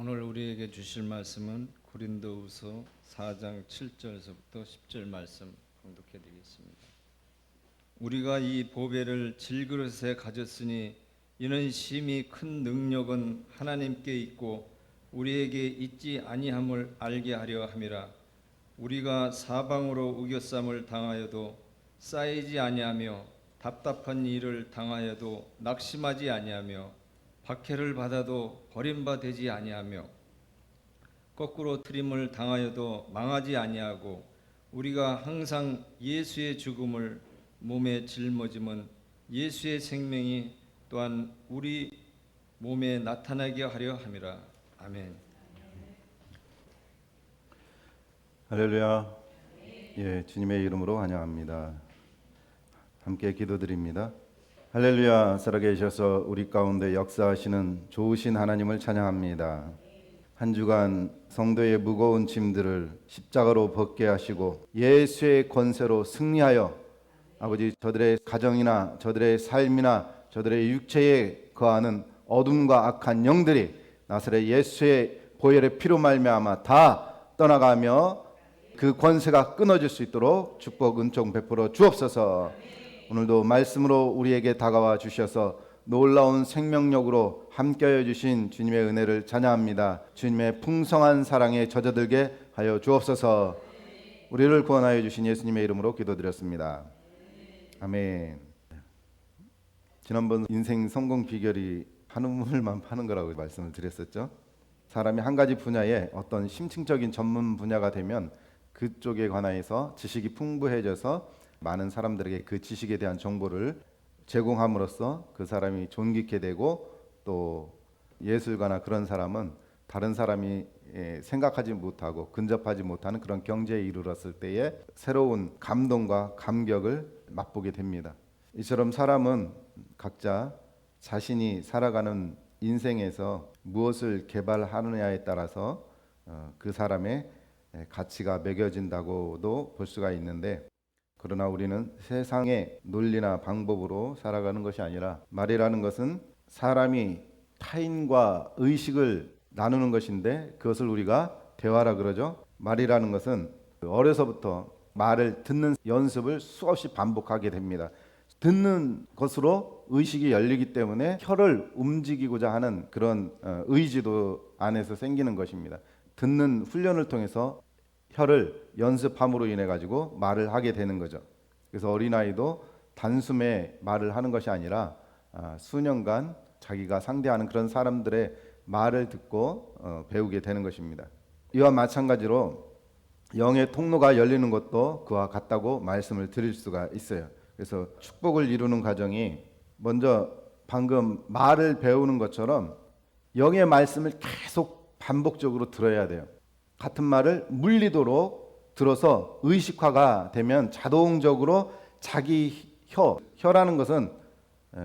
오늘 우리에게 주실 말씀은 고린도후서 4장 7절에서부터 10절 말씀 봉독해 드리겠습니다. 우리가 이 보배를 질그릇에 가졌으니 이는 심히 큰 능력은 하나님께 있고 우리에게 있지 아니함을 알게 하려 함이라. 우리가 사방으로 우겨쌈을 당하여도 쌓이지 아니하며 답답한 일을 당하여도 낙심하지 아니하며 박해를 받아도 버림받지 아니하며 거꾸로 트림을 당하여도 망하지 아니하고 우리가 항상 예수의 죽음을 몸에 짊어짐은 예수의 생명이 또한 우리 몸에 나타나게 하려 함이라. 아멘. 할렐루야. 예, 주님의 이름으로 환영합니다. 함께 기도드립니다. 할렐루야. 살아계셔서 우리 가운데 역사하시는 좋으신 하나님을 찬양합니다. 한 주간 성도의 무거운 짐들을 십자가로 벗게 하시고 예수의 권세로 승리하여 아버지 저들의 가정이나 저들의 삶이나 저들의 육체에 거하는 어둠과 악한 영들이 나사렛 예수의 보혈의 피로 말미암아 다 떠나가며 그 권세가 끊어질 수 있도록 축복 은총 베풀어 주옵소서. 오늘도 말씀으로 우리에게 다가와 주셔서 놀라운 생명력으로 함께하여 주신 주님의 은혜를 찬양합니다. 주님의 풍성한 사랑에 젖어들게 하여 주옵소서. 우리를 구원하여 주신 예수님의 이름으로 기도드렸습니다. 아멘. 지난번 인생 성공 비결이 한우물만 파는 거라고 말씀을 드렸었죠. 사람이 한 가지 분야에 어떤 심층적인 전문 분야가 되면 그쪽에 관해서 지식이 풍부해져서 많은 사람들에게 그 지식에 대한 정보를 제공함으로써 그 사람이 존귀케 되고 또 예술가나 그런 사람은 다른 사람이 생각하지 못하고 근접하지 못하는 그런 경지에 이르렀을 때에 새로운 감동과 감격을 맛보게 됩니다. 이처럼 사람은 각자 자신이 살아가는 인생에서 무엇을 개발하느냐에 따라서 그 사람의 가치가 매겨진다고도 볼 수가 있는데, 그러나 우리는 세상의 논리나 방법으로 살아가는 것이 아니라 말이라는 것은 사람이 타인과 의식을 나누는 것인데 그것을 우리가 대화라 그러죠. 말이라는 것은 어려서부터 말을 듣는 연습을 수없이 반복하게 됩니다. 듣는 것으로 의식이 열리기 때문에 혀를 움직이고자 하는 그런 의지도 안에서 생기는 것입니다. 듣는 훈련을 통해서 혀를 연습함으로 인해 가지고 말을 하게 되는 거죠. 그래서 어린아이도 단숨에 말을 하는 것이 아니라 수년간 자기가 상대하는 그런 사람들의 말을 듣고 배우게 되는 것입니다. 이와 마찬가지로 영의 통로가 열리는 것도 그와 같다고 말씀을 드릴 수가 있어요. 그래서 축복을 이루는 과정이 먼저 방금 말을 배우는 것처럼 영의 말씀을 계속 반복적으로 들어야 돼요. 같은 말을 물리도록 들어서 의식화가 되면 자동적으로 자기 혀라는 것은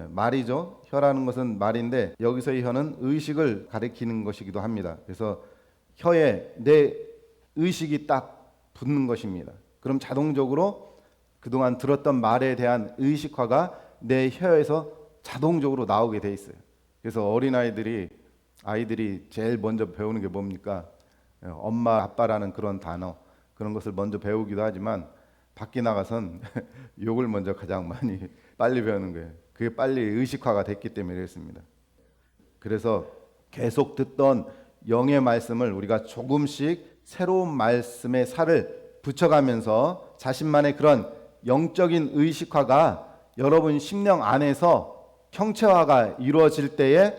말이죠. 혀라는 것은 말인데 여기서의 혀는 의식을 가리키는 것이기도 합니다. 그래서 혀에 내 의식이 딱 붙는 것입니다. 그럼 자동적으로 그동안 들었던 말에 대한 의식화가 내 혀에서 자동적으로 나오게 돼 있어요. 그래서 어린아이들이 제일 먼저 배우는 게 뭡니까? 엄마, 아빠라는 그런 단어, 그런 것을 먼저 배우기도 하지만 밖에 나가선 욕을 먼저 가장 많이 빨리 배우는 거예요. 그게 빨리 의식화가 됐기 때문에 그렇습니다. 그래서 계속 듣던 영의 말씀을 우리가 조금씩 새로운 말씀의 살을 붙여가면서 자신만의 그런 영적인 의식화가 여러분 심령 안에서 형체화가 이루어질 때에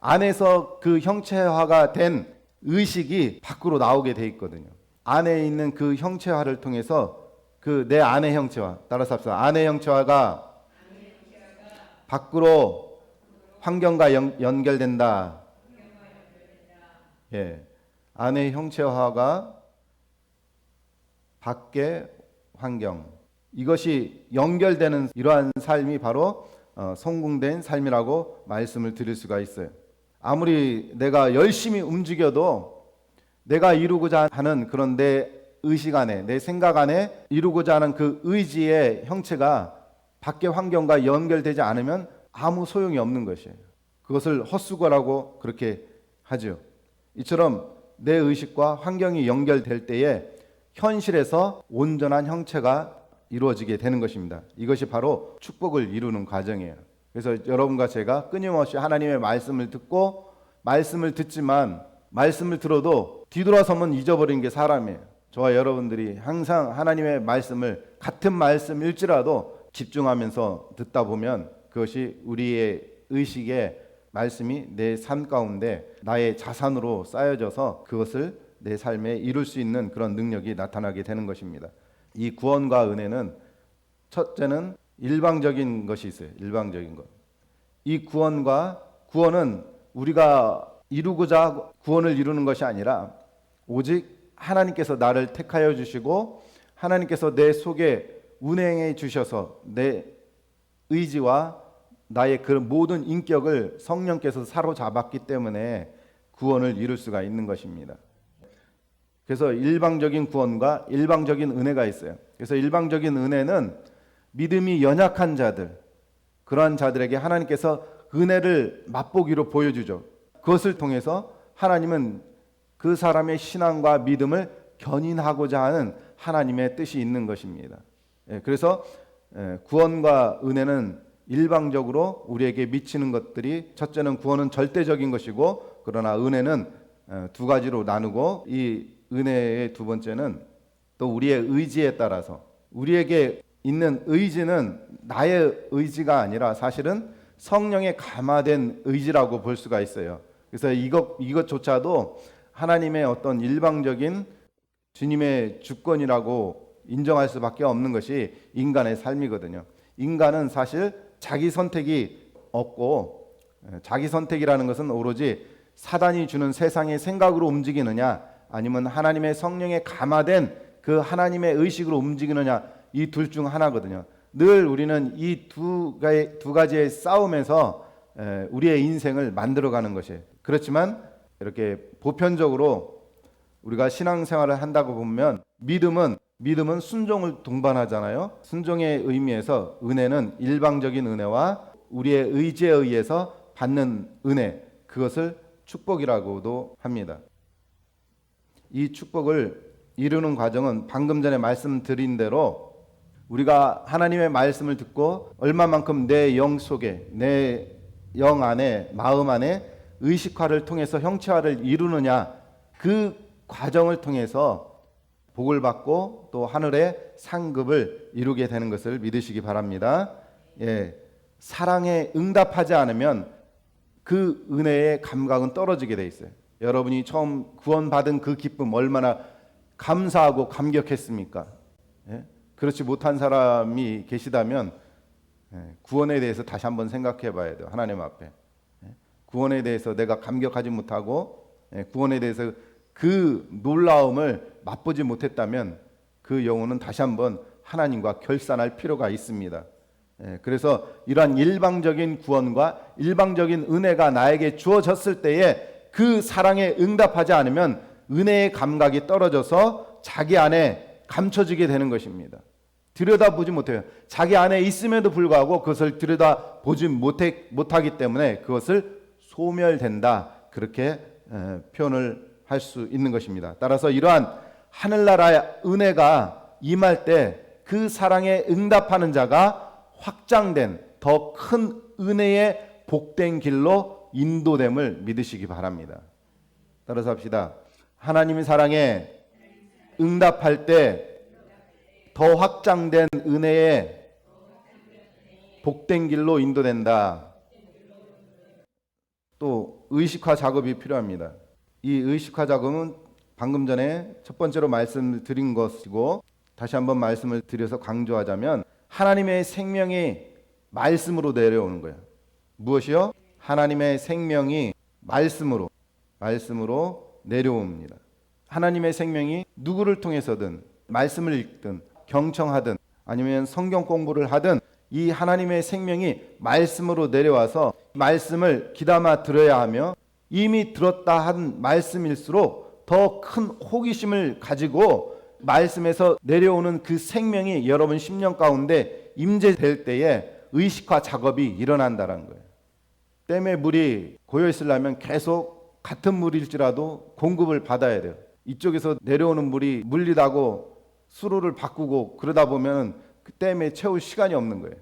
안에서 그 형체화가 된 의식이 밖으로 나오게 돼 있거든요. 안에 있는 그 형체화를 통해서 그 내 안의 형체화, 따라서 합시다. 안의 형체화가 밖으로 환경과 연결된다. 예, 안의 형체화가 밖의 환경, 이것이 연결되는 이러한 삶이 바로 성공된 삶이라고 말씀을 드릴 수가 있어요. 아무리 내가 열심히 움직여도 내가 이루고자 하는 그런 내 의식 안에, 내 생각 안에 이루고자 하는 그 의지의 형체가 밖의 환경과 연결되지 않으면 아무 소용이 없는 것이에요. 그것을 헛수고라고 그렇게 하죠. 이처럼 내 의식과 환경이 연결될 때에 현실에서 온전한 형체가 이루어지게 되는 것입니다. 이것이 바로 축복을 이루는 과정이에요. 그래서 여러분과 제가 끊임없이 하나님의 말씀을 듣고 말씀을 듣지만 말씀을 들어도 뒤돌아서면 잊어버리는 게 사람이에요. 저와 여러분들이 항상 하나님의 말씀을 같은 말씀일지라도 집중하면서 듣다 보면 그것이 우리의 의식의 말씀이 내 삶 가운데 나의 자산으로 쌓여져서 그것을 내 삶에 이룰 수 있는 그런 능력이 나타나게 되는 것입니다. 이 구원과 은혜는 첫째는 일방적인 것이 있어요. 일방적인 것. 이 구원은 우리가 이루고자 구원을 이루는 것이 아니라 오직 하나님께서 나를 택하여 주시고 하나님께서 내 속에 운행해 주셔서 내 의지와 나의 그 모든 인격을 성령께서 사로잡았기 때문에 구원을 이룰 수가 있는 것입니다. 그래서 일방적인 구원과 일방적인 은혜가 있어요. 그래서 일방적인 은혜는 믿음이 연약한 자들, 그러한 자들에게 하나님께서 은혜를 맛보기로 보여주죠. 그것을 통해서 하나님은 그 사람의 신앙과 믿음을 견인하고자 하는 하나님의 뜻이 있는 것입니다. 그래서 구원과 은혜는 일방적으로 우리에게 미치는 것들이 첫째는 구원은 절대적인 것이고 그러나 은혜는 두 가지로 나누고 이 은혜의 두 번째는 또 우리의 의지에 따라서 우리에게 있는 의지는 나의 의지가 아니라 사실은 성령에 감화된 의지라고 볼 수가 있어요. 그래서 이것조차도 하나님의 어떤 일방적인 주님의 주권이라고 인정할 수밖에 없는 것이 인간의 삶이거든요. 인간은 사실 자기 선택이 없고 자기 선택이라는 것은 오로지 사단이 주는 세상의 생각으로 움직이느냐 아니면 하나님의 성령에 감화된 그 하나님의 의식으로 움직이느냐 이 둘 중 하나거든요. 늘 우리는 이 두 가지의 싸움에서 우리의 인생을 만들어가는 것이에요. 그렇지만 이렇게 보편적으로 우리가 신앙생활을 한다고 보면 믿음은 순종을 동반하잖아요. 순종의 의미에서 은혜는 일방적인 은혜와 우리의 의지에 의해서 받는 은혜, 그것을 축복이라고도 합니다. 이 축복을 이루는 과정은 방금 전에 말씀드린 대로 우리가 하나님의 말씀을 듣고 얼마만큼 내 영 속에 내 영 안에 마음 안에 의식화를 통해서 형체화를 이루느냐 그 과정을 통해서 복을 받고 또 하늘의 상급을 이루게 되는 것을 믿으시기 바랍니다. 사랑에 응답하지 않으면 그 은혜의 감각은 떨어지게 돼 있어요. 여러분이 처음 구원받은 그 기쁨 얼마나 감사하고 감격했습니까? 그렇지 못한 사람이 계시다면 구원에 대해서 다시 한번 생각해 봐야 돼요. 하나님 앞에. 구원에 대해서 내가 감격하지 못하고 구원에 대해서 그 놀라움을 맛보지 못했다면 그 영혼은 다시 한번 하나님과 결산할 필요가 있습니다. 그래서 이러한 일방적인 구원과 일방적인 은혜가 나에게 주어졌을 때에 그 사랑에 응답하지 않으면 은혜의 감각이 떨어져서 자기 안에 감춰지게 되는 것입니다. 들여다보지 못해요. 자기 안에 있음에도 불구하고 그것을 들여다보지 못하기 때문에 그것을 소멸된다. 그렇게 표현을 할 수 있는 것입니다. 따라서 이러한 하늘나라의 은혜가 임할 때 그 사랑에 응답하는 자가 확장된 더 큰 은혜의 복된 길로 인도됨을 믿으시기 바랍니다. 따라서 합시다. 하나님의 사랑에 응답할 때 더 확장된 은혜의 복된 길로 인도된다. 또 의식화 작업이 필요합니다. 이 의식화 작업은 방금 전에 첫 번째로 말씀을 드린 것이고 다시 한번 말씀을 드려서 강조하자면 하나님의 생명이 말씀으로 내려오는 거예요. 무엇이요? 하나님의 생명이 말씀으로 내려옵니다. 하나님의 생명이 누구를 통해서든 말씀을 읽든 경청하든 아니면 성경 공부를 하든 이 하나님의 생명이 말씀으로 내려와서 말씀을 귀담아 들어야 하며 이미 들었다 한 말씀일수록 더 큰 호기심을 가지고 말씀에서 내려오는 그 생명이 여러분 심령 가운데 임재될 때에 의식화 작업이 일어난다는 거예요. 댐에 물이 고여 있으려면 계속 같은 물일지라도 공급을 받아야 돼요. 이쪽에서 내려오는 물이 물리다고 수로를 바꾸고 그러다 보면 그 댐에 채울 시간이 없는 거예요.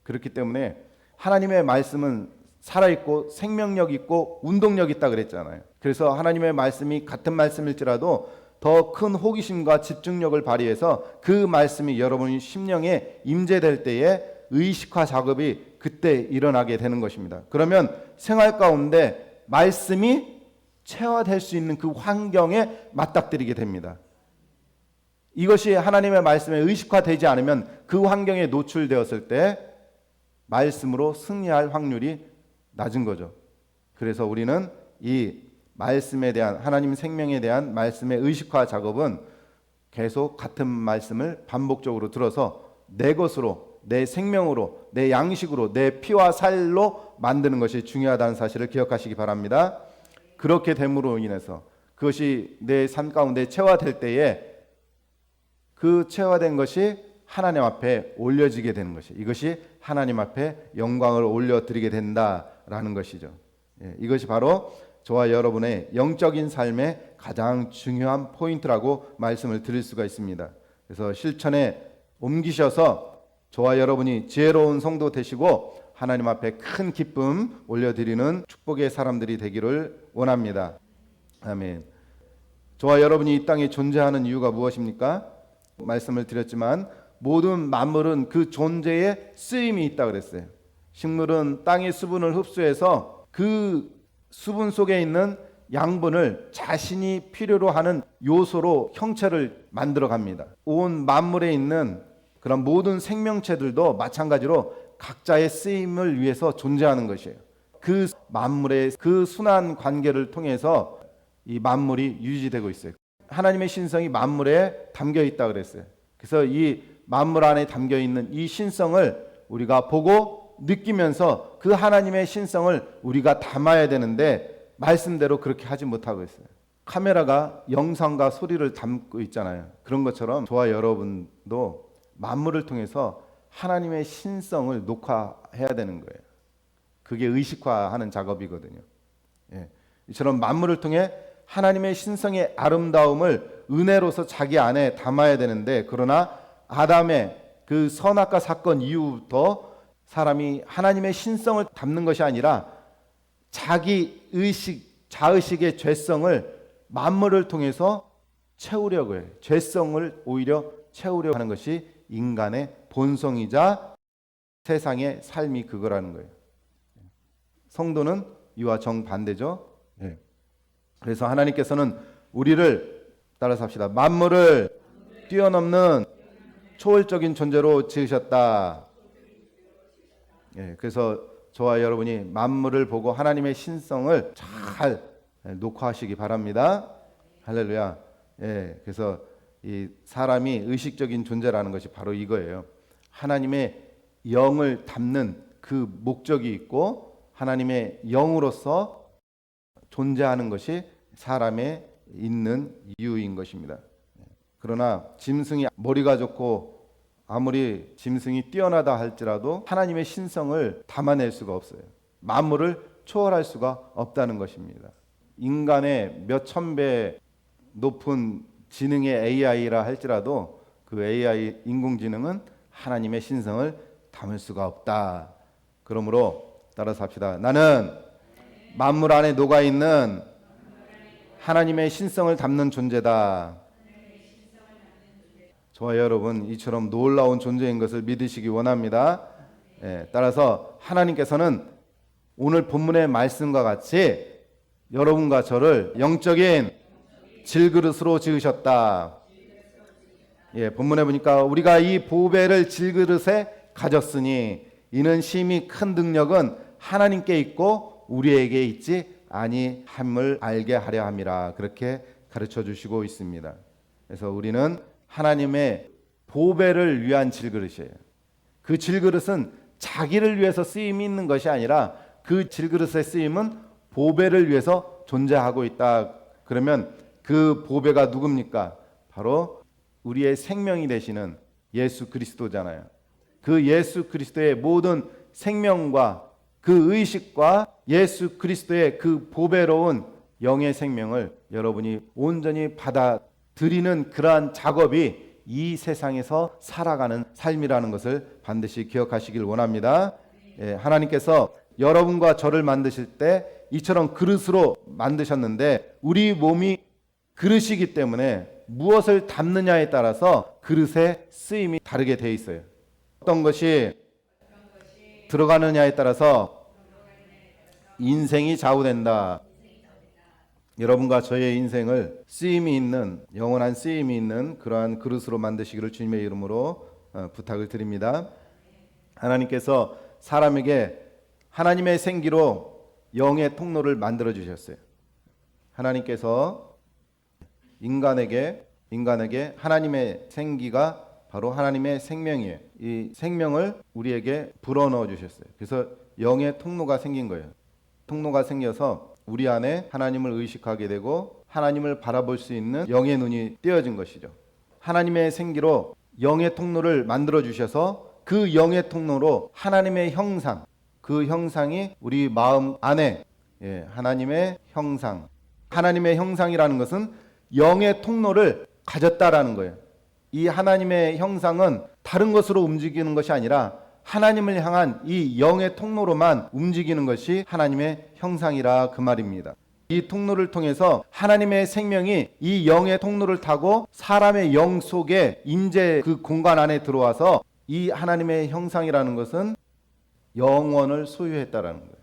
그렇기 때문에 하나님의 말씀은 살아있고 생명력 있고 운동력 있다 그랬잖아요. 그래서 하나님의 말씀이 같은 말씀일지라도 더 큰 호기심과 집중력을 발휘해서 그 말씀이 여러분의 심령에 임재될 때에 의식화 작업이 그때 일어나게 되는 것입니다. 그러면 생활 가운데 말씀이 체화될 수 있는 그 환경에 맞닥뜨리게 됩니다. 이것이 하나님의 말씀에 의식화되지 않으면 그 환경에 노출되었을 때 말씀으로 승리할 확률이 낮은 거죠. 그래서 우리는 이 말씀에 대한 하나님 생명에 대한 말씀의 의식화 작업은 계속 같은 말씀을 반복적으로 들어서 내 것으로, 내 생명으로, 내 양식으로, 내 피와 살로 만드는 것이 중요하다는 사실을 기억하시기 바랍니다. 그렇게 됨으로 인해서 그것이 내 삶 가운데 체화될 때에 그 체화된 것이 하나님 앞에 올려지게 되는 것이, 이것이 하나님 앞에 영광을 올려드리게 된다라는 것이죠. 이것이 바로 저와 여러분의 영적인 삶의 가장 중요한 포인트라고 말씀을 드릴 수가 있습니다. 그래서 실천에 옮기셔서 저와 여러분이 지혜로운 성도 되시고 하나님 앞에 큰 기쁨 올려드리는 축복의 사람들이 되기를 원합니다. 아멘. 저와 여러분이 이 땅에 존재하는 이유가 무엇입니까? 말씀을 드렸지만 모든 만물은 그 존재에 쓰임이 있다 그랬어요. 식물은 땅의 수분을 흡수해서 그 수분 속에 있는 양분을 자신이 필요로 하는 요소로 형체를 만들어 갑니다. 온 만물에 있는 그런 모든 생명체들도 마찬가지로 각자의 쓰임을 위해서 존재하는 것이에요. 그 만물의 그 순환 관계를 통해서 이 만물이 유지되고 있어요. 하나님의 신성이 만물에 담겨 있다 그랬어요. 그래서 이 만물 안에 담겨 있는 이 신성을 우리가 보고 느끼면서 그 하나님의 신성을 우리가 담아야 되는데 말씀대로 그렇게 하지 못하고 있어요. 카메라가 영상과 소리를 담고 있잖아요. 그런 것처럼 저와 여러분도 만물을 통해서 하나님의 신성을 녹화해야 되는 거예요. 그게 의식화하는 작업이거든요. 이처럼 만물을 통해 하나님의 신성의 아름다움을 은혜로서 자기 안에 담아야 되는데, 그러나 아담의 그 선악과 사건 이후부터 사람이 하나님의 신성을 담는 것이 아니라 자기 의식, 자의식의 죄성을 만물을 통해서 채우려고 해요. 죄성을 오히려 채우려고 하는 것이 인간의 본성이자 세상의 삶이 그거라는 거예요. 성도는 이와 정반대죠. 그래서 하나님께서는 우리를, 따라서 합시다, 만물을 뛰어넘는 초월적인 존재로 지으셨다. 그래서 저와 여러분이 만물을 보고 하나님의 신성을 잘 녹화하시기 바랍니다. 할렐루야. 그래서 이 사람이 의식적인 존재라는 것이 바로 이거예요. 하나님의 영을 담는 그 목적이 있고 하나님의 영으로서 존재하는 것이 사람의 있는 이유인 것입니다. 그러나 짐승이 머리가 좋고 아무리 짐승이 뛰어나다 할지라도 하나님의 신성을 담아낼 수가 없어요. 만물을 초월할 수가 없다는 것입니다. 인간의 몇 천 배 높은 지능의 AI라 할지라도 그 AI 인공지능은 하나님의 신성을 담을 수가 없다. 그러므로 따라서 합시다. 나는 만물 안에 녹아있는 하나님의 신성을 담는 존재다. 저와 여러분 이처럼 놀라운 존재인 것을 믿으시기 원합니다. 따라서 하나님께서는 오늘 본문의 말씀과 같이 여러분과 저를 영적인 질그릇으로 지으셨다. 본문에 보니까 우리가 이 보배를 질그릇에 가졌으니 이는 심히 큰 능력은 하나님께 있고 우리에게 있지 아니함을 알게 하려 함이라. 그렇게 가르쳐 주시고 있습니다. 그래서 우리는 하나님의 보배를 위한 질그릇이에요. 그 질그릇은 자기를 위해서 쓰임이 있는 것이 아니라 그 질그릇의 쓰임은 보배를 위해서 존재하고 있다. 그러면 그 보배가 누굽니까? 바로 우리의 생명이 되시는 예수 그리스도잖아요. 그 예수 그리스도의 모든 생명과 그 의식과 예수 그리스도의 그 보배로운 영의 생명을 여러분이 온전히 받아들이는 그러한 작업이 이 세상에서 살아가는 삶이라는 것을 반드시 기억하시길 원합니다. 하나님께서 여러분과 저를 만드실 때 이처럼 그릇으로 만드셨는데 우리 몸이 그릇이기 때문에 무엇을 담느냐에 따라서 그릇의 쓰임이 다르게 되어 있어요. 어떤 것이 들어가느냐에 따라서 인생이 좌우된다. 여러분과 저의 인생을 쓰임이 있는, 영원한 쓰임이 있는 그러한 그릇으로 만드시기를 주님의 이름으로 부탁을 드립니다. 하나님께서 사람에게 하나님의 생기로 영의 통로를 만들어 주셨어요. 하나님께서 인간에게 하나님의 생기가 바로 하나님의 생명이에요. 이 생명을 우리에게 불어넣어 주셨어요. 그래서 영의 통로가 생긴 거예요. 통로가 생겨서 우리 안에 하나님을 의식하게 되고 하나님을 바라볼 수 있는 영의 눈이 띄어진 것이죠. 하나님의 생기로 영의 통로를 만들어 주셔서 그 영의 통로로 하나님의 형상, 그 형상이 우리 마음 안에 하나님의 형상, 하나님의 형상이라는 것은 영의 통로를 가졌다라는 거예요. 이 하나님의 형상은 다른 것으로 움직이는 것이 아니라 하나님을 향한 이 영의 통로로만 움직이는 것이 하나님의 형상이라 그 말입니다. 이 통로를 통해서 하나님의 생명이 이 영의 통로를 타고 사람의 영 속에 임재 그 공간 안에 들어와서 이 하나님의 형상이라는 것은 영원을 소유했다라는 거예요.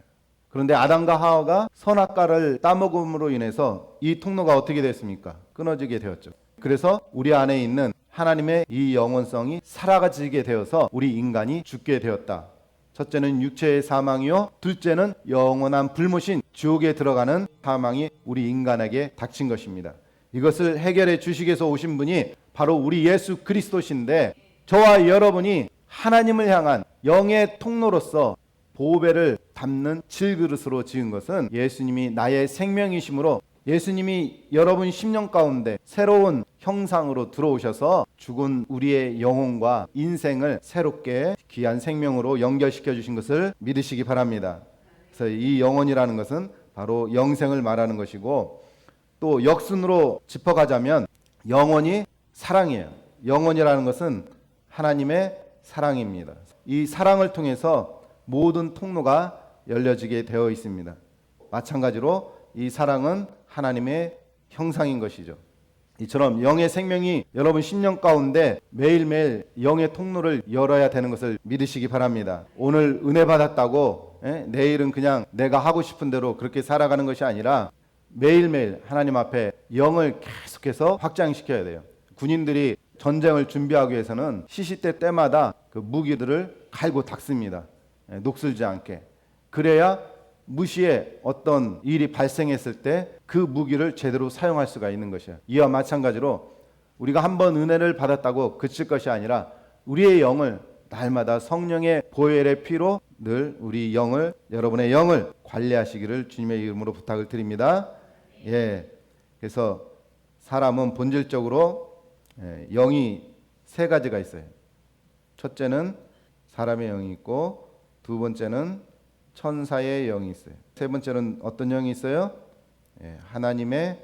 그런데 아담과 하와가 선악과를 따먹음으로 인해서 이 통로가 어떻게 됐습니까? 끊어지게 되었죠. 그래서 우리 안에 있는 하나님의 이 영원성이 사라지게 되어서 우리 인간이 죽게 되었다. 첫째는 육체의 사망이요, 둘째는 영원한 불못인 지옥에 들어가는 사망이 우리 인간에게 닥친 것입니다. 이것을 해결해 주시기 위해서 오신 분이 바로 우리 예수 그리스도신데, 저와 여러분이 하나님을 향한 영의 통로로서 보배를 담는 질그릇으로 지은 것은 예수님이 나의 생명이심으로 예수님이 여러분 심령 가운데 새로운 형상으로 들어오셔서 죽은 우리의 영혼과 인생을 새롭게 귀한 생명으로 연결시켜 주신 것을 믿으시기 바랍니다. 그래서 이 영혼이라는 것은 바로 영생을 말하는 것이고, 또 역순으로 짚어가자면 영혼이 사랑이에요. 영혼이라는 것은 하나님의 사랑입니다. 이 사랑을 통해서 모든 통로가 열려지게 되어 있습니다. 마찬가지로 이 사랑은 하나님의 형상인 것이죠. 이처럼 영의 생명이 여러분 심령 가운데 매일매일 영의 통로를 열어야 되는 것을 믿으시기 바랍니다. 오늘 은혜 받았다고 내일은 그냥 내가 하고 싶은 대로 그렇게 살아가는 것이 아니라 매일매일 하나님 앞에 영을 계속해서 확장시켜야 돼요. 군인들이 전쟁을 준비하기 위해서는 시시때 때마다 그 무기들을 갈고 닦습니다. 녹슬지 않게. 그래야 무시에 어떤 일이 발생했을 때 그 무기를 제대로 사용할 수가 있는 것이에요. 이와 마찬가지로 우리가 한번 은혜를 받았다고 그칠 것이 아니라 우리의 영을 날마다 성령의 보혈의 피로 늘 우리 영을, 여러분의 영을 관리하시기를 주님의 이름으로 부탁을 드립니다. 그래서 사람은 본질적으로 영이 세 가지가 있어요. 첫째는 사람의 영이 있고, 두 번째는 천사의 영이 있어요. 세 번째는 어떤 영이 있어요? 하나님의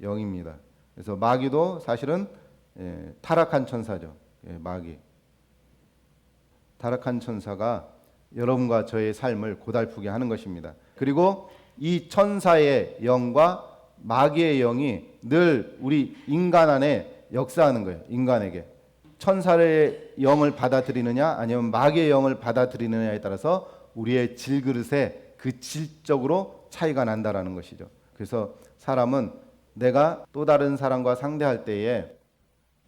영입니다. 그래서 마귀도 사실은 타락한 천사죠. 마귀. 타락한 천사가 여러분과 저의 삶을 고달프게 하는 것입니다. 그리고 이 천사의 영과 마귀의 영이 늘 우리 인간 안에 역사하는 거예요. 인간에게. 천사의 영을 받아들이느냐 아니면 마귀의 영을 받아들이느냐에 따라서 우리의 질그릇에 그 질적으로 차이가 난다라는 것이죠. 그래서 사람은 내가 또 다른 사람과 상대할 때에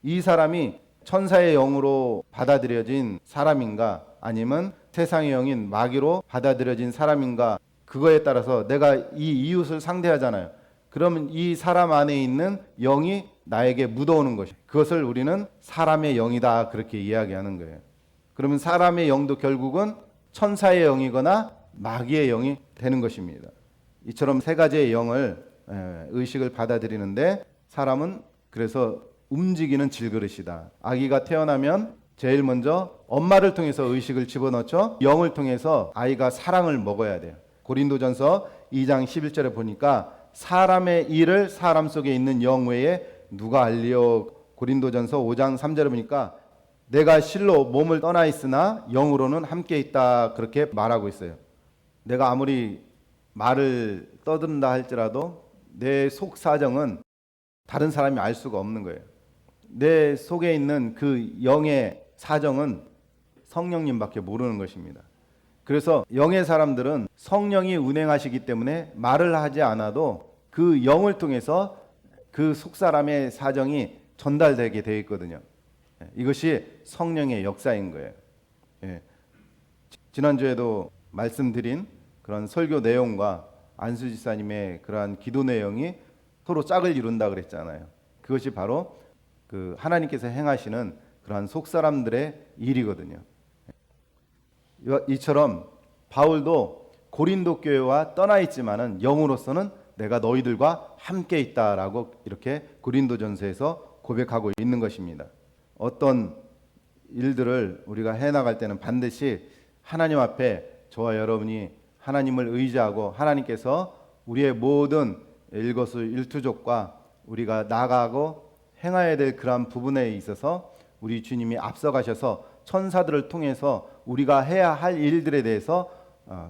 이 사람이 천사의 영으로 받아들여진 사람인가 아니면 세상의 영인 마귀로 받아들여진 사람인가, 그거에 따라서 내가 이 이웃을 상대하잖아요. 그러면 이 사람 안에 있는 영이 나에게 묻어오는 것이, 그것을 우리는 사람의 영이다 그렇게 이야기하는 거예요. 그러면 사람의 영도 결국은 천사의 영이거나 마귀의 영이 되는 것입니다. 이처럼 세 가지의 영을 의식을 받아들이는데, 사람은 그래서 움직이는 질그릇이다. 아기가 태어나면 제일 먼저 엄마를 통해서 의식을 집어넣죠. 영을 통해서 아이가 사랑을 먹어야 돼요. 고린도전서 2장 11절에 보니까 사람의 일을 사람 속에 있는 영 외에 누가 알리요. 고린도전서 5장 3절에 보니까 내가 실로 몸을 떠나 있으나 영으로는 함께 있다 그렇게 말하고 있어요. 내가 아무리 말을 떠든다 할지라도 내 속 사정은 다른 사람이 알 수가 없는 거예요. 내 속에 있는 그 영의 사정은 성령님밖에 모르는 것입니다. 그래서 영의 사람들은 성령이 운행하시기 때문에 말을 하지 않아도 그 영을 통해서 그 속사람의 사정이 전달되게 되어 있거든요. 이것이 성령의 역사인 거예요. 지난주에도 말씀드린 그런 설교 내용과 안수 지사님의 그러한 기도 내용이 서로 짝을 이룬다 그랬잖아요. 그것이 바로 그 하나님께서 행하시는 그러한 속사람들의 일이거든요. 이처럼 바울도 고린도 교회와 떠나 있지만은 영으로서는 내가 너희들과 함께 있다라고 이렇게 고린도전서에서 고백하고 있는 것입니다. 어떤 일들을 우리가 해나갈 때는 반드시 하나님 앞에 저와 여러분이 하나님을 의지하고 하나님께서 우리의 모든 일거수일투족과 우리가 나가고 행해야 될 그러한 부분에 있어서 우리 주님이 앞서가셔서 천사들을 통해서 우리가 해야 할 일들에 대해서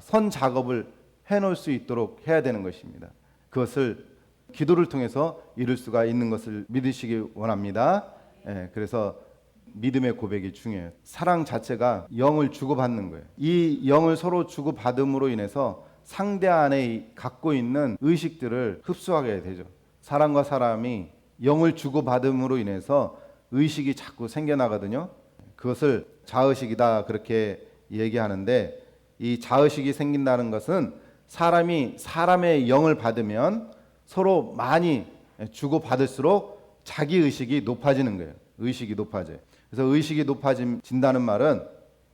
선 작업을 해놓을 수 있도록 해야 되는 것입니다. 그것을 기도를 통해서 이룰 수가 있는 것을 믿으시기 원합니다. 그래서 믿음의 고백이 중요해요. 사랑 자체가 영을 주고받는 거예요. 이 영을 서로 주고받음으로 인해서 상대 안에 갖고 있는 의식들을 흡수하게 되죠. 사람과 사람이 영을 주고받음으로 인해서 의식이 자꾸 생겨나거든요. 그것을 자의식이다 그렇게 얘기하는데, 이 자의식이 생긴다는 것은 사람이 사람의 영을 받으면 서로 많이 주고받을수록 자기 의식이 높아지는 거예요. 의식이 높아져요. 그래서 의식이 높아진다는 말은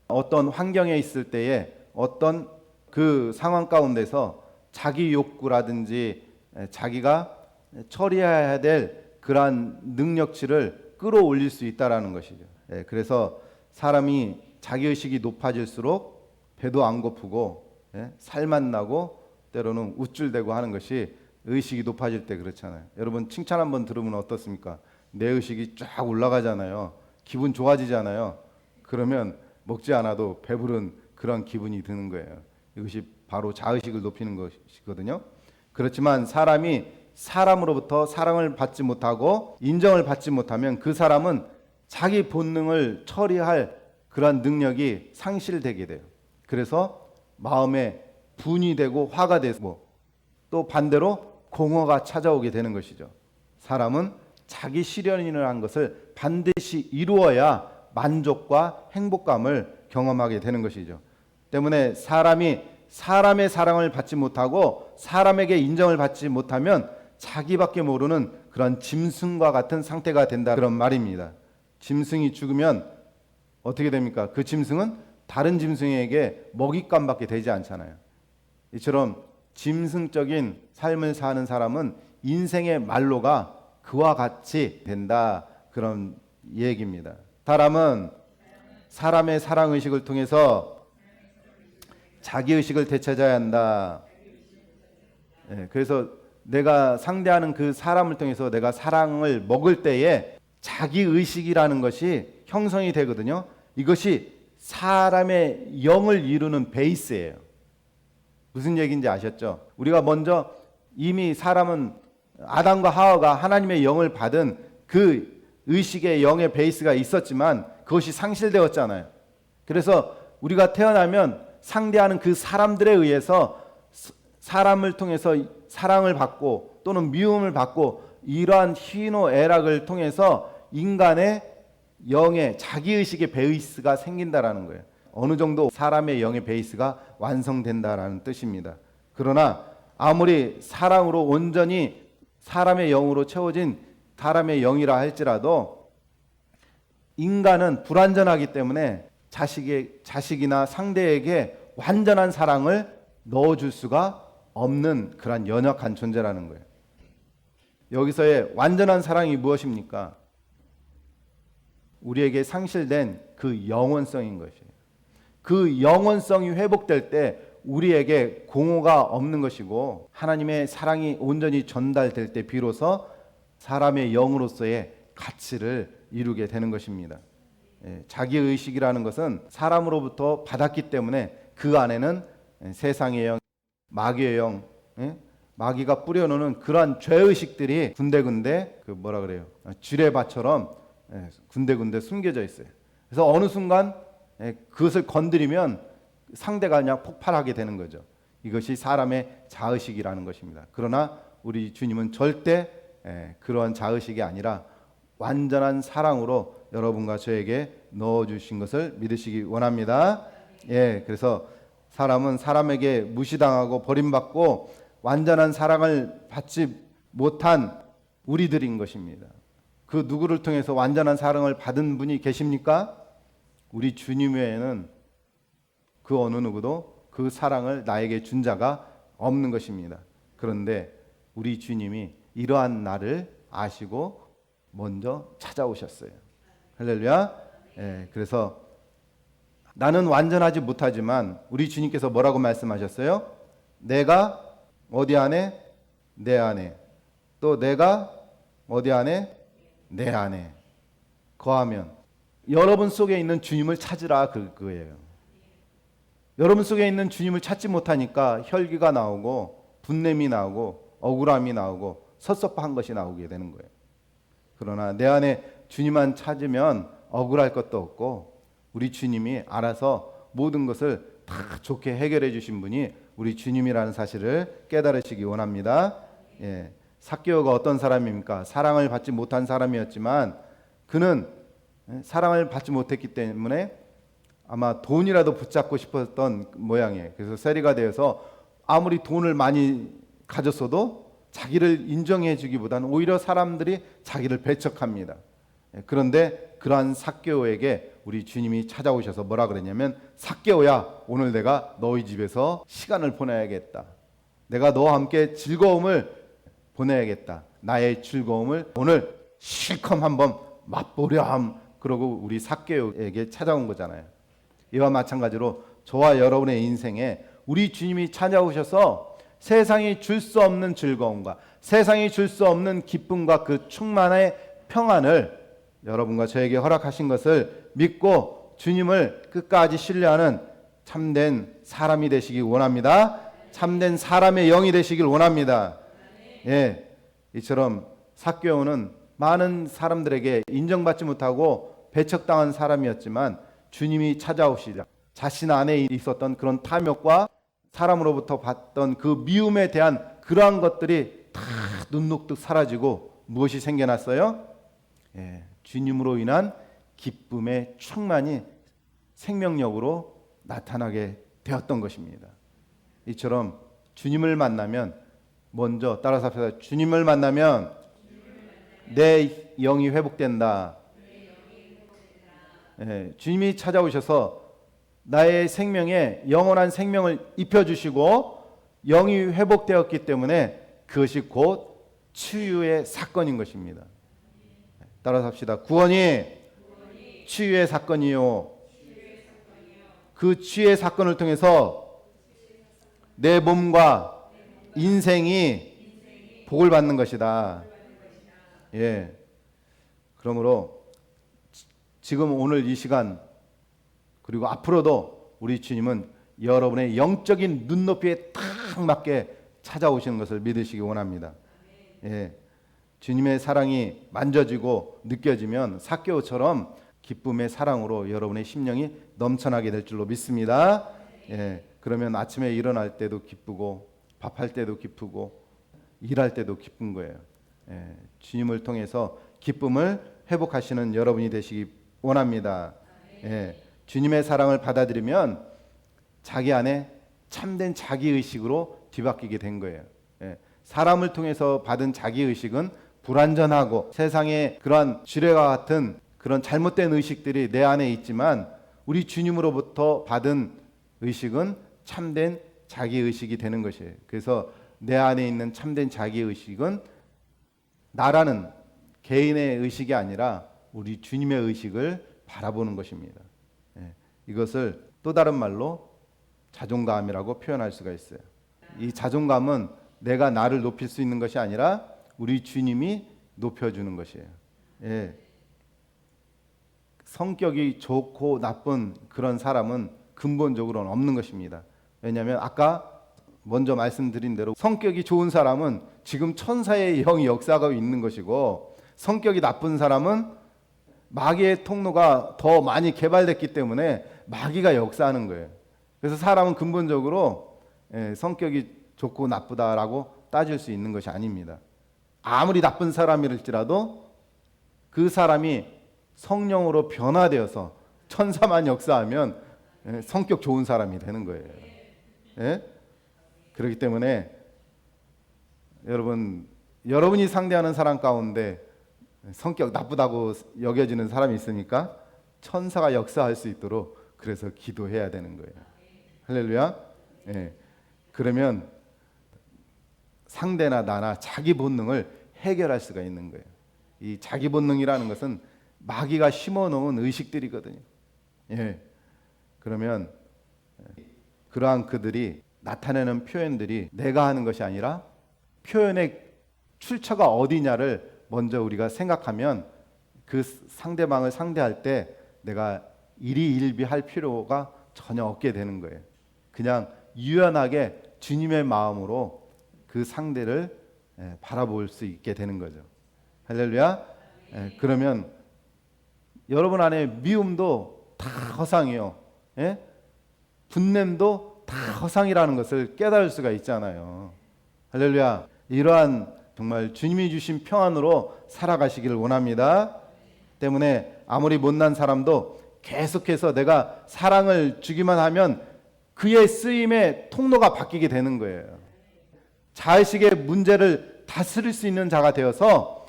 어떤 환경에 있을 때에 어떤 그 상황 가운데서 자기 욕구라든지 자기가 처리해야 될 그러한 능력치를 끌어올릴 수 있다라는 것이죠. 그래서 사람이 자기의식이 높아질수록 배도 안 고프고 살만 나고 때로는 우쭐대고 하는 것이 의식이 높아질 때 그렇잖아요. 여러분 칭찬 한번 들으면 어떻습니까? 내 의식이 쫙 올라가잖아요. 기분 좋아지잖아요. 그러면 먹지 않아도 배부른 그런 기분이 드는 거예요. 이것이 바로 자의식을 높이는 것이거든요. 그렇지만 사람이 사람으로부터 사랑을 받지 못하고 인정을 받지 못하면 그 사람은 자기 본능을 처리할 그런 능력이 상실되게 돼요. 그래서 마음에 분이 되고 화가 되고 또 반대로 공허가 찾아오게 되는 것이죠. 사람은 자기 실현을 한 것을 반드시 이루어야 만족과 행복감을 경험하게 되는 것이죠. 때문에 사람이 사람의 사랑을 받지 못하고 사람에게 인정을 받지 못하면 자기밖에 모르는 그런 짐승과 같은 상태가 된다 그런 말입니다. 짐승이 죽으면 어떻게 됩니까? 그 짐승은 다른 짐승에게 먹잇감밖에 되지 않잖아요. 이처럼 짐승적인 삶을 사는 사람은 인생의 말로가 그와 같이 된다 그런 얘기입니다. 사람은 사람의 사랑의식을 통해서 자기의식을 되찾아야 한다. 그래서 내가 상대하는 그 사람을 통해서 내가 사랑을 먹을 때에 자기의식이라는 것이 형성이 되거든요. 이것이 사람의 영을 이루는 베이스예요. 무슨 얘기인지 아셨죠? 우리가 먼저 이미 사람은 아담과 하와가 하나님의 영을 받은 그 의식의 영의 베이스가 있었지만 그것이 상실되었잖아요. 그래서 우리가 태어나면 상대하는 그 사람들에 의해서 사람을 통해서 사랑을 받고 또는 미움을 받고 이러한 희노애락을 통해서 인간의 영의 자기의식의 베이스가 생긴다라는 거예요. 어느 정도 사람의 영의 베이스가 완성된다라는 뜻입니다. 그러나 아무리 사랑으로 온전히 사람의 영으로 채워진 사람의 영이라 할지라도 인간은 불완전하기 때문에 자식이나 상대에게 완전한 사랑을 넣어줄 수가 없는 그런 연약한 존재라는 거예요. 여기서의 완전한 사랑이 무엇입니까? 우리에게 상실된 그 영원성인 것이에요. 그 영원성이 회복될 때 우리에게 공허가 없는 것이고 하나님의 사랑이 온전히 전달될 때 비로소 사람의 영으로서의 가치를 이루게 되는 것입니다. 자기의식이라는 것은 사람으로부터 받았기 때문에 그 안에는 세상의 영, 마귀의 영, 마귀가 뿌려놓는 그러한 죄의식들이 군데군데 쥐레밭처럼 군데군데 숨겨져 있어요. 그래서 어느 순간 그것을 건드리면 상대가 그냥 폭발하게 되는 거죠. 이것이 사람의 자의식이라는 것입니다. 그러나 우리 주님은 절대 그러한 자의식이 아니라 완전한 사랑으로 여러분과 저에게 넣어주신 것을 믿으시기 원합니다. 그래서 사람은 사람에게 무시당하고 버림받고 완전한 사랑을 받지 못한 우리들인 것입니다. 그 누구를 통해서 완전한 사랑을 받은 분이 계십니까? 우리 주님 외에는 그 어느 누구도 그 사랑을 나에게 준 자가 없는 것입니다. 그런데 우리 주님이 이러한 나를 아시고 먼저 찾아오셨어요. 할렐루야. 그래서 나는 완전하지 못하지만 우리 주님께서 뭐라고 말씀하셨어요? 내가 어디 안에? 내 안에. 또 내가 어디 안에? 내 안에 거하면 여러분 속에 있는 주님을 찾으라 그거예요. 여러분 속에 있는 주님을 찾지 못하니까 혈기가 나오고 분냄이 나오고 억울함이 나오고 섭섭한 것이 나오게 되는 거예요. 그러나 내 안에 주님만 찾으면 억울할 것도 없고 우리 주님이 알아서 모든 것을 다 좋게 해결해 주신 분이 우리 주님이라는 사실을 깨달으시기 원합니다. 삭개오가 어떤 사람입니까? 사랑을 받지 못한 사람이었지만 그는 사랑을 받지 못했기 때문에 아마 돈이라도 붙잡고 싶었던 모양이에요. 그래서 세리가 되어서 아무리 돈을 많이 가졌어도 자기를 인정해 주기보다는 오히려 사람들이 자기를 배척합니다. 그런데 그러한 삭개오에게 우리 주님이 찾아오셔서 뭐라 그랬냐면 삭개오야, 오늘 내가 너희 집에서 시간을 보내야겠다. 내가 너와 함께 즐거움을 보내야겠다. 나의 즐거움을 오늘 실컷 한번 맛보려 함. 그러고 우리 삭개오에게 찾아온 거잖아요. 이와 마찬가지로 저와 여러분의 인생에 우리 주님이 찾아오셔서 세상이 줄 수 없는 즐거움과 세상이 줄 수 없는 기쁨과 그 충만의 평안을 여러분과 저에게 허락하신 것을 믿고 주님을 끝까지 신뢰하는 참된 사람이 되시기 원합니다. 참된 사람의 영이 되시길 원합니다. 이처럼 삭개오는 많은 사람들에게 인정받지 못하고 배척당한 사람이었지만 주님이 찾아오시자 자신 안에 있었던 그런 탐욕과 사람으로부터 받던 그 미움에 대한 그러한 것들이 다 눈녹듯 사라지고 무엇이 생겨났어요? 주님으로 인한 기쁨의 충만이 생명력으로 나타나게 되었던 것입니다. 이처럼 주님을 만나면 먼저 따라서 합시다. 주님을 만나면 내 영이 회복된다. 주님이 찾아오셔서 나의 생명에 영원한 생명을 입혀주시고 영이 회복되었기 때문에 그것이 곧 치유의 사건인 것입니다. 따라서 합시다. 구원이 치유의 사건이요. 그 치유의 사건을 통해서 내 몸과 인생이 복을 받는 것이다. 그러므로 지금 오늘 이 시간 그리고 앞으로도 우리 주님은 여러분의 영적인 눈높이에 딱 맞게 찾아오시는 것을 믿으시기 원합니다. 주님의 사랑이 만져지고 느껴지면 삭개오처럼 기쁨의 사랑으로 여러분의 심령이 넘쳐나게 될 줄로 믿습니다. 그러면 아침에 일어날 때도 기쁘고 밥할 때도 기쁘고 일할 때도 기쁜 거예요. 주님을 통해서 기쁨을 회복하시는 여러분이 되시기 원합니다. 주님의 사랑을 받아들이면 자기 안에 참된 자기의식으로 뒤바뀌게 된 거예요. 사람을 통해서 받은 자기의식은 불완전하고 세상의 그러한 지뢰와 같은 그런 잘못된 의식들이 내 안에 있지만 우리 주님으로부터 받은 의식은 참된 자기의식이 되는 것이에요. 그래서 내 안에 있는 참된 자기의식은 나라는 개인의 의식이 아니라 우리 주님의 의식을 바라보는 것입니다. 이것을 또 다른 말로 자존감이라고 표현할 수가 있어요. 이 자존감은 내가 나를 높일 수 있는 것이 아니라 우리 주님이 높여주는 것이에요. 예. 성격이 좋고 나쁜 그런 사람은 근본적으로는 없는 것입니다. 왜냐하면 아까 먼저 말씀드린 대로 성격이 좋은 사람은 지금 천사의 영이 역사하고 있는 것이고, 성격이 나쁜 사람은 마귀의 통로가 더 많이 개발됐기 때문에 마귀가 역사하는 거예요. 그래서 사람은 근본적으로 성격이 좋고 나쁘다라고 따질 수 있는 것이 아닙니다. 아무리 나쁜 사람일지라도 그 사람이 성령으로 변화되어서 천사만 역사하면 성격 좋은 사람이 되는 거예요. 예? 그렇기 때문에 여러분이 상대하는 사람 가운데 성격 나쁘다고 여겨지는 사람이 있으니까 천사가 역사할 수 있도록 그래서 기도해야 되는 거예요. 할렐루야. 예. 그러면 상대나 나나 자기 본능을 해결할 수가 있는 거예요. 이 자기 본능이라는 것은 마귀가 심어놓은 의식들이거든요. 예. 그러면 그러한 그들이 나타내는 표현들이 내가 하는 것이 아니라 표현의 출처가 어디냐를 먼저 우리가 생각하면 그 상대방을 상대할 때 내가 일희일비할 필요가 전혀 없게 되는 거예요. 그냥 유연하게 주님의 마음으로 그 상대를 바라볼 수 있게 되는 거죠. 할렐루야. 그러면 여러분 안에 미움도 다 허상이요, 분냄도 다 허상이라는 것을 깨달을 수가 있잖아요. 할렐루야. 이러한 정말 주님이 주신 평안으로 살아가시기를 원합니다. 때문에 아무리 못난 사람도 계속해서 내가 사랑을 주기만 하면 그의 쓰임의 통로가 바뀌게 되는 거예요. 자의식의 문제를 다스릴 수 있는 자가 되어서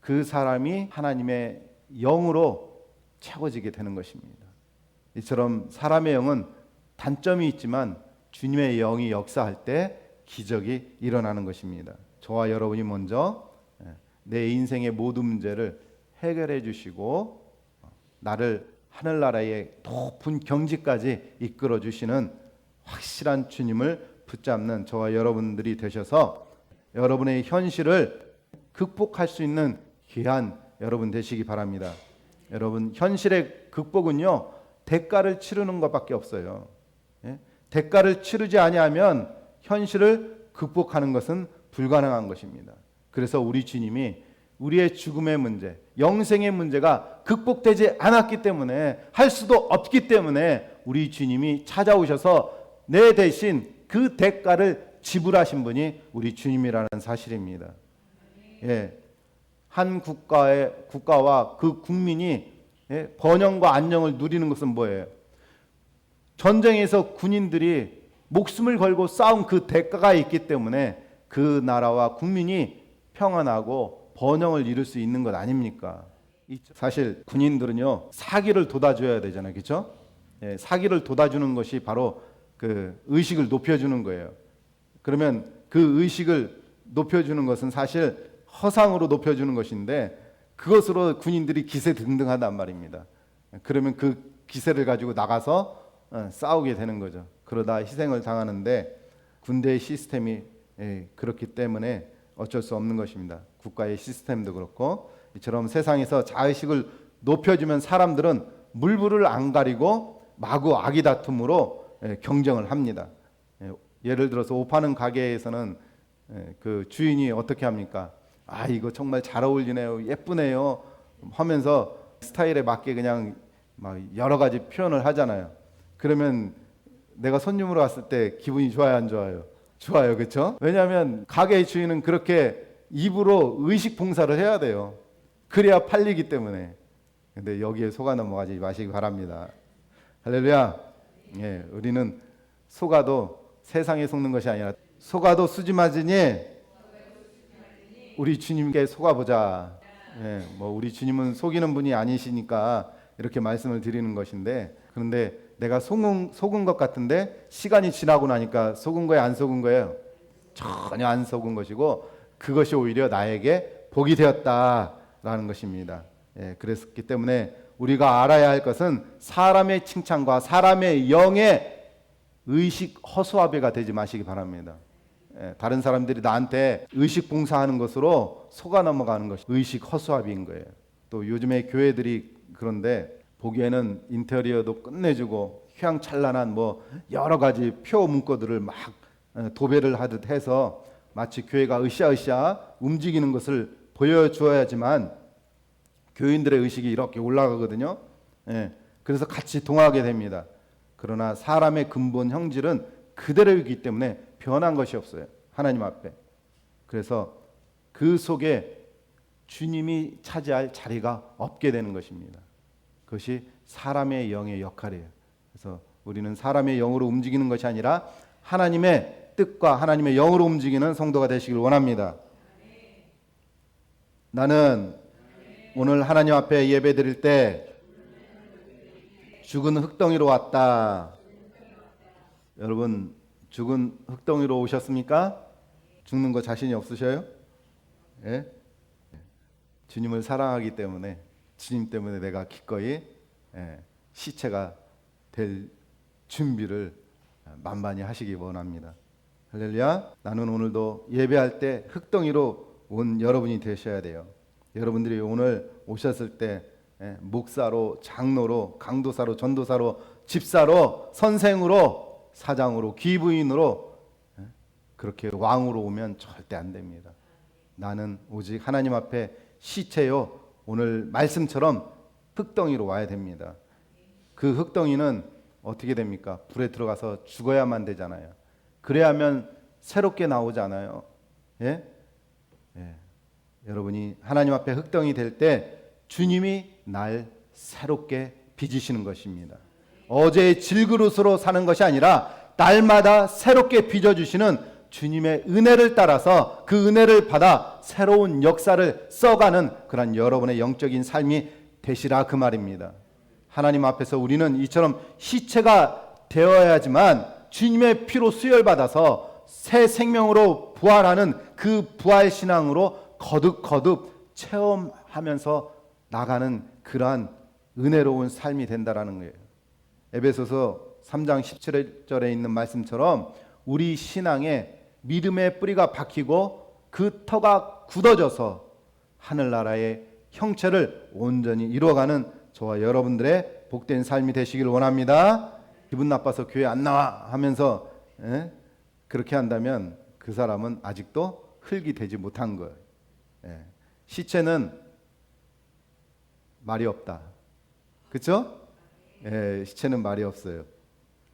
그 사람이 하나님의 영으로 채워지게 되는 것입니다. 이처럼 사람의 영은 단점이 있지만 주님의 영이 역사할 때 기적이 일어나는 것입니다. 저와 여러분이 먼저 내 인생의 모든 문제를 해결해 주시고 나를 하늘나라의 높은 경지까지 이끌어 주시는 확실한 주님을 붙잡는 저와 여러분들이 되셔서 여러분의 현실을 극복할 수 있는 귀한 여러분 되시기 바랍니다. 여러분, 현실의 극복은요, 대가를 치르는 것밖에 없어요. 대가를 치르지 아니하면 현실을 극복하는 것은 불가능한 것입니다. 그래서 우리 주님이 우리의 죽음의 문제, 영생의 문제가 극복되지 않았기 때문에, 할 수도 없기 때문에 우리 주님이 찾아오셔서 내 대신 그 대가를 지불하신 분이 우리 주님이라는 사실입니다. 예. 한 국가와 그 국민이 번영과 안녕을 누리는 것은 뭐예요? 전쟁에서 군인들이 목숨을 걸고 싸운 그 대가가 있기 때문에 그 나라와 국민이 평안하고 번영을 이룰 수 있는 것 아닙니까? 사실 군인들은요, 사기를 돋아줘야 되잖아요, 그렇죠? 예, 사기를 돋아주는 것이 바로 그 의식을 높여주는 거예요. 그러면 그 의식을 높여주는 것은 사실 허상으로 높여주는 것인데 그것으로 군인들이 기세등등하단 말입니다. 그러면 그 기세를 가지고 나가서 싸우게 되는 거죠. 그러다 희생을 당하는데 군대의 시스템이 그렇기 때문에 어쩔 수 없는 것입니다. 국가의 시스템도 그렇고, 이처럼 세상에서 자의식을 높여주면 사람들은 물불을 안 가리고 마구 악의다툼으로 경쟁을 합니다. 예를 들어서 옷 파는 가게에서는 그 주인이 어떻게 합니까? 아, 이거 정말 잘 어울리네요, 예쁘네요 하면서 스타일에 맞게 그냥 막 여러 가지 표현을 하잖아요. 그러면 내가 손님으로 왔을 때 기분이 좋아요, 안 좋아요? 좋아요, 그렇죠? 왜냐하면 가게의 주인은 그렇게 입으로 의식 봉사를 해야 돼요. 그래야 팔리기 때문에. 근데 여기에 속아 넘어가지 마시기 바랍니다. 할렐루야. 예, 우리는 속아도 세상에 속는 것이 아니라 속아도 수지 맞으니 우리 주님께 속아보자. 예, 뭐 우리 주님은 속이는 분이 아니시니까 이렇게 말씀을 드리는 것인데, 그런데 내가 속은 것 같은데 시간이 지나고 나니까 속은 거예요, 안 속은 거예요? 전혀 안 속은 것이고 그것이 오히려 나에게 복이 되었다라는 것입니다. 예, 그랬기 때문에 우리가 알아야 할 것은 사람의 칭찬과 사람의 영의 의식 허수아비가 되지 마시기 바랍니다. 다른 사람들이 나한테 의식 봉사하는 것으로 속아 넘어가는 것이 의식 허수아비인 거예요. 또 요즘에 교회들이 그런데 보기에는 인테리어도 끝내주고 휘황찬란한 뭐 여러 가지 표 문구들을 막 도배를 하듯 해서 마치 교회가 으쌰으쌰 움직이는 것을 보여주어야지만 교인들의 의식이 이렇게 올라가거든요. 그래서 같이 동하게 됩니다. 그러나 사람의 근본 형질은 그대로이기 때문에 변한 것이 없어요. 하나님 앞에. 그래서 그 속에 주님이 차지할 자리가 없게 되는 것입니다. 그것이 사람의 영의 역할이에요. 그래서 우리는 사람의 영으로 움직이는 것이 아니라 하나님의 뜻과 하나님의 영으로 움직이는 성도가 되시길 원합니다. 나는 오늘 하나님 앞에 예배 드릴 때 죽은 흙덩이로 왔다. 여러분, 죽은 흙덩이로 오셨습니까? 죽는 거 자신이 없으셔요? 예? 주님을 사랑하기 때문에, 주님 때문에 내가 기꺼이 시체가 될 준비를 만반히 하시기 원합니다. 할렐루야. 나는 오늘도 예배할 때 흙덩이로 온 여러분이 되셔야 돼요. 여러분들이 오늘 오셨을 때 목사로, 장로로, 강도사로, 전도사로, 집사로, 선생으로, 사장으로, 귀부인으로 그렇게 왕으로 오면 절대 안 됩니다. 나는 오직 하나님 앞에 시체요, 오늘 말씀처럼 흙덩이로 와야 됩니다. 그 흙덩이는 어떻게 됩니까? 불에 들어가서 죽어야만 되잖아요. 그래야면 새롭게 나오잖아요. 예? 여러분이 하나님 앞에 흙덩이 될 때 주님이 날 새롭게 빚으시는 것입니다. 어제의 질그릇으로 사는 것이 아니라 날마다 새롭게 빚어주시는 주님의 은혜를 따라서 그 은혜를 받아 새로운 역사를 써가는 그런 여러분의 영적인 삶이 되시라 그 말입니다. 하나님 앞에서 우리는 이처럼 시체가 되어야지만 주님의 피로 수혈받아서 새 생명으로 부활하는 그 부활신앙으로 거듭거듭 체험하면서 나가는 그러한 은혜로운 삶이 된다라는 거예요. 에베소서 3장 17절에 있는 말씀처럼 우리 신앙에 믿음의 뿌리가 박히고 그 터가 굳어져서 하늘나라의 형체를 온전히 이루어가는 저와 여러분들의 복된 삶이 되시길 원합니다. 기분 나빠서 교회 안 나와 하면서 그렇게 한다면 그 사람은 아직도 흙이 되지 못한 거예요. 시체는 말이 없다. 그렇죠? 시체는 말이 없어요.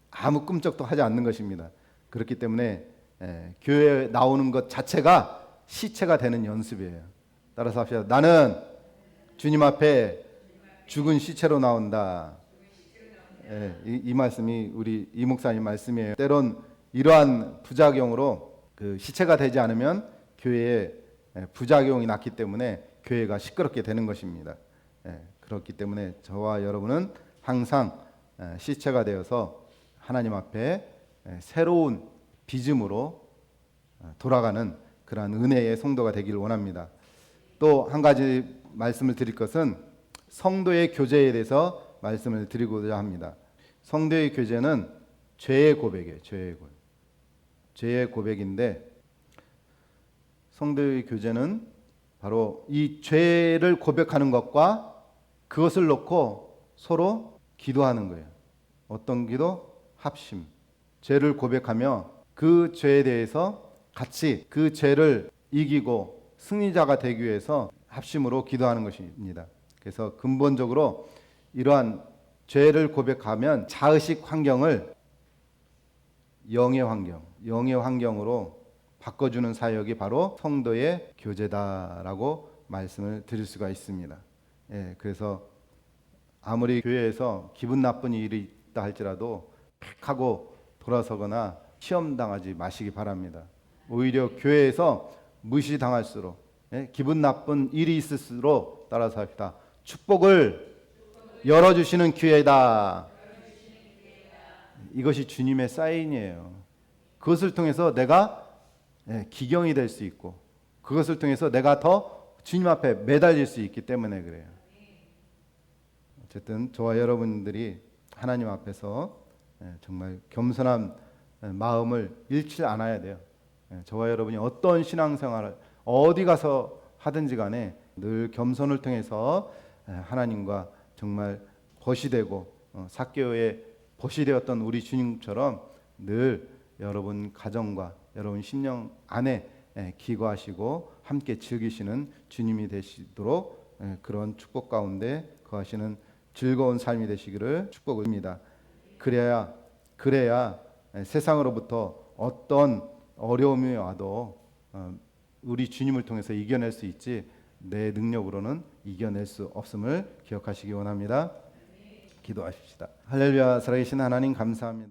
아무 꿈쩍도 하지 않는 것입니다. 그렇기 때문에 교회에 나오는 것 자체가 시체가 되는 연습이에요. 따라서 합시다. 나는 주님 앞에 죽은 시체로 나온다. 이 말씀이 우리 이 목사님 말씀이에요. 때론 이러한 부작용으로 그 시체가 되지 않으면 교회에 부작용이 났기 때문에 교회가 시끄럽게 되는 것입니다. 그렇기 때문에 저와 여러분은 항상 시체가 되어서 하나님 앞에 새로운 빚음으로 돌아가는 그러한 은혜의 성도가 되기를 원합니다. 또 한 가지 말씀을 드릴 것은 성도의 교제에 대해서 말씀을 드리고자 합니다. 성도의 교제는 죄의 고백이에요. 죄의 고백인데 성도의 교제는 바로 이 죄를 고백하는 것과 그것을 놓고 서로 기도하는 거예요. 어떤 기도? 합심. 죄를 고백하며 그 죄에 대해서 같이 그 죄를 이기고 승리자가 되기 위해서 합심으로 기도하는 것입니다. 그래서 근본적으로 이러한 죄를 고백하면 자의식 환경을 영의 환경으로 바꿔주는 사역이 바로 성도의 교제다라고 말씀을 드릴 수가 있습니다. 그래서 아무리 교회에서 기분 나쁜 일이 있다 할지라도 픽 하고 돌아서거나 시험당하지 마시기 바랍니다. 오히려 교회에서 무시당할수록 기분 나쁜 일이 있을수록 따라서 합시다. 축복을 열어주시는 기회다. 이것이 주님의 사인이에요. 그것을 통해서 내가 기경이 될 수 있고 그것을 통해서 내가 더 주님 앞에 매달릴 수 있기 때문에 그래요. 어쨌든 저와 여러분들이 하나님 앞에서 정말 겸손한 마음을 잃지 않아야 돼요. 저와 여러분이 어떤 신앙생활을 어디 가서 하든지 간에 늘 겸손을 통해서 하나님과 정말 벗이 되고 삭개오의 벗이 되었던 우리 주님처럼 늘 여러분 가정과 여러분 심령 안에 기거하시고 함께 즐기시는 주님이 되시도록 그런 축복 가운데 거하시는 즐거운 삶이 되시기를 축복합니다. 그래야 세상으로부터 어떤 어려움이 와도 우리 주님을 통해서 이겨낼 수 있지 내 능력으로는 이겨낼 수 없음을 기억하시기 원합니다. 기도하십시다. 할렐루야. 살아계신 하나님 감사합니다.